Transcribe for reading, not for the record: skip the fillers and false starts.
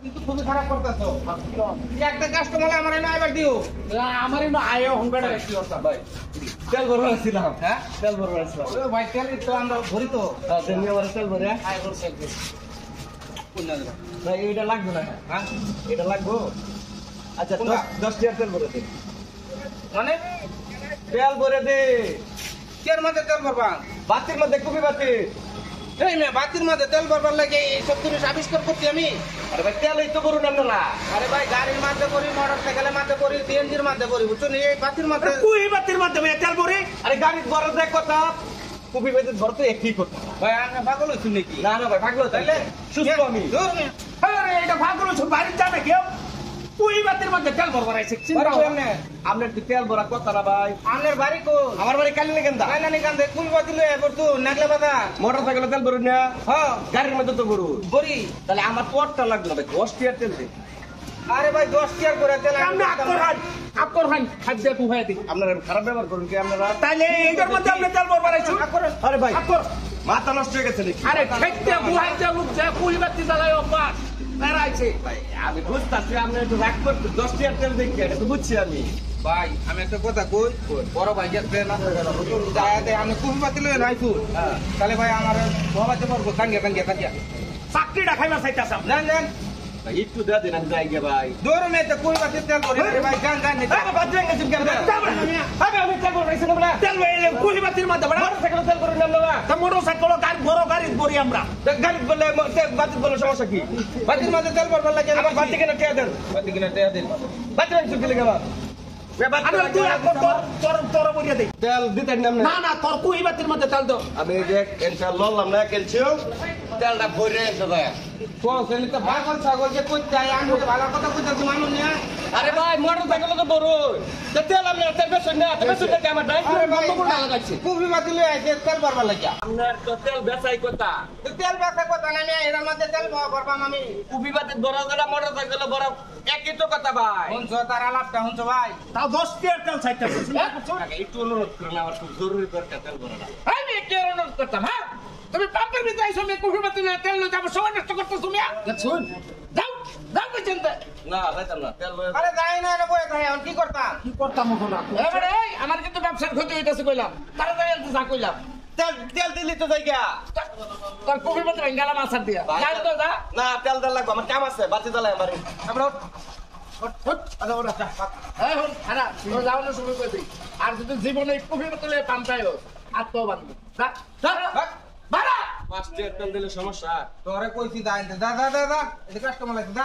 কিন্তু খুবই খারাপ করতেছো। একটা কাস্টমার আমার এনে আইবার দিও। আমার এনে আয়ো হংবেড়া কি করতা ভাই? তেল ভরবার ছিলাম। হ্যাঁ তেল ভরবার ছিলাম। ও ভাই তেল তো আমরা ভরি তো। তেল আমার তেল ভরে। আই করছে কোন না ভাই এটা লাগবে না। হ্যাঁ এটা লাগবে। আচ্ছা কোনটা? 10 টাকা তেল ভরে দে। মানে তেল ভরে দে। কের মধ্যে তেল ভরবা? বাতির মধ্যে কবি বাতি। এই মে বাতির মধ্যে তেল ভরবার লাগে এই সব জিনিস আবিষ্কার করছি আমি। আরে ভাই তেলই তো বড় নাম না। আরে ভাই গাড়ির মধ্যে করি, মোটরসাইকেলের মধ্যে করি, সিএনজির মধ্যে করি, বুঝছো নি? এই বাতির মধ্যে কুই বাতির মাধ্যমে তেল ভরে। আরে গাড়ি বড় দেখ কথা। কবি বাতির ভর তো একই কথা। ভাই আমি পাগল হইছি নাকি? না না ভাই পাগল তাইলে সুস্থ আমি। দূর মিয়া। আরে এটা পাগল হইছ বাড়ি যাবে কেউ? কুই বাতির মধ্যে তেল ভরবার আইছে। চিন্তা বাড়ি এমনে। আপনার কি তেল ভরা কথা না ভাই? আপনার বাড়ি কোন? আমার বাড়ি কালি না কেন্দা। নাই না নিকান দে কুল বাতি লয়ে পড়তু নাগলা বাদা। মোটরসাইকেল তেল ভরুন না। হ্যাঁ গাড়ির মধ্যে তো ভরু। বড়ি। তাহলে আমার পটটা লাগবে না ভাই 10 টাকা তেল দে। আরে ভাই 10 টাকা করে তেল আপনি আকর হান খাদ্য কুহাই দি। আপনারা খারাপ ব্যবহার করুন কি আপনারা? তাইলে এইটার মধ্যে আপনি তেল ভরবার আইছো। আরে ভাই আকর মাথা নষ্ট হয়ে গেছে নাকি? আরে খাদ্য কুহাই দে লোক যে কুই বাতি জ্বালায় অভ্যাস। বেড়াইছে ভাই আমি বুঝতাছি আপনি একটু রাগ করতে 10 টাকা তেল দেখি এটা তো বুঝছি আমি। ভাই আমি একটা কথা কই, বড় ভাই গেছে না যাতে আমি কুল বাতি লয়ে নাইছু। হ্যাঁ তাহলে ভাই আমার বাবাতে পড়বো কাঙ্গিয়া। চাকরিটা খাইবা চাইতাছ আপনি। জান ভাই একটু দে দেন আমি যাই গে ভাই। দূর মে তো কুল বাতি তেল করে রে ভাই জান নিতে। আরে বাজে গেছে কেন? আরে আমি তেল ভরাইছি না বলা। তেল এলে কুই বাতির মধ্যে বড় মোটরসাইকেল তেল করে নাম না। তা মোটরসাইকেল গাড়ি বড় গাড়ি ভরি আমরা। গাড়ি বলে বাতি বলে সমস্যা কি? বাতির মধ্যে তেল ভরবার লাগে আমার বাতি কেন টিয়া দেন? বাতি কিনা টাকা দিন। বাতি রাখছো কি লাগা? আরে তুই এখন তোর বলিয়া দে। তেল দিতে নাম না। না তোর কুই বাতির মধ্যে তেল দাও। আমি যে ক্যান্সার লড়লাম না ক্যালসিয়াম তেলটা ভরে এসে ভাই। কোন তো পাগল ছাগল যে কই চাই আমি ভালো কথা কইতে তুমি না। আরে ভাই মোটরসাইকেল তো বড়। তেল আমি তেল বেশি না আমার নাই। আরে ভাই বন্ধ করে লাগাইছে। কুল বাতি লয়ে আইছে তেল ভরবার লাগে। আপনার তো তেল বেচাই কথা। তো তেল বাসা কথা না আমি এর মধ্যে তেল ভরবাম আমি। কুবি বাতির বড় গলা মোটরসাইকেল বড় একই তো কথা ভাই। শুনছো তার আলাপটা শুনছো ভাই? তাও 10 টাকা তেল চাইতেছিস। একটু অনুরোধ করেন আমার খুব জরুরি দরকার তেল ভরাটা। আমি কি অনুরোধ করতাম হ্যাঁ? তুমি পাম্পের ভিতরে আইছো আমি কুল বাতি লয়ে তেল লয়ে যাবো সময় নষ্ট করতেছো তুমি। শুন যাও যাও তো চিন্তা। না যাইতাম না তেল লয়ে আরে যাই না না বয়ে যাই এখন কি করতাম? কি করতাম এখন এবারে এই আমার কিন্তু ব্যবসার ক্ষতি হইতাছে কইলাম। তারা যাই আনতে যা কইলাম। তেল দিলি তো যাই গা। তোর কুল বাতি গেলাম আসার দিয়া। যাই তো যা। না তেল দেন লাগবে আমার কাম আছে বাতি জ্বালাই আমার। আমরা এখন খারাপ তোর যাওয়ানোর সময় করে দিই আর যদি জীবনে কফি বোতলে পান পাইও আত্মও বান্ধব বাড়া 5 টাকা তেল দিলে সমস্যা। তোরে কইছি দা এটা কাস্টমার লাগছে দা